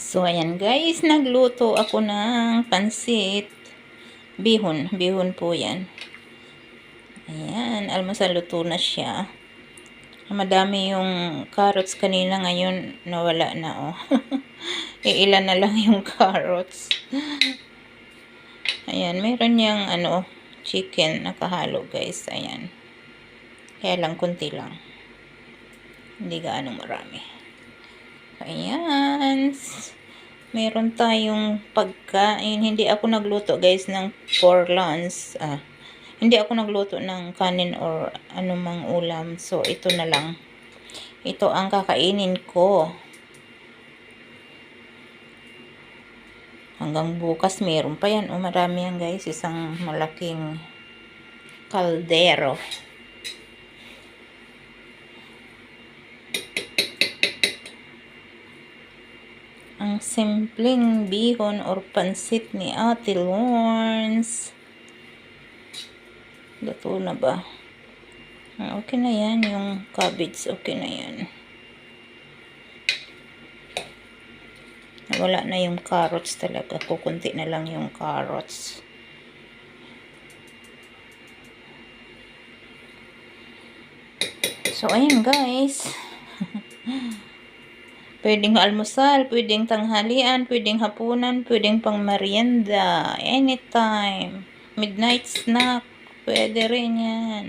So, ayan guys, nagluto ako ng pansit. Bihon po yan. Ayan, almusal luto na siya. Madami yung carrots kanina, ngayon nawala na oh. Iilan na lang yung carrots. Ayan, meron niyang chicken nakahalo guys. Ayan. Kaya lang kunti lang. Hindi gaano marami. Ayan. Meron tayong pagkain. Hindi ako nagluto guys ng for lunch. Hindi ako nagluto ng kanin or anumang ulam. So, ito na lang. Ito ang kakainin ko. Hanggang bukas meron pa yan. Marami yan guys. Isang malaking kaldero. Ang simpleng bihon or pansit ni Ate Lawrence. Luto na ba? Okay na yan. Yung cabbage, okay na yan. Wala na yung carrots talaga. Kukunti na lang yung carrots. So, ayan guys. Pwedeng almusal, pwedeng tanghalian, pwedeng hapunan, pwedeng pang merienda. Anytime. Midnight snack. Pwede rin yan.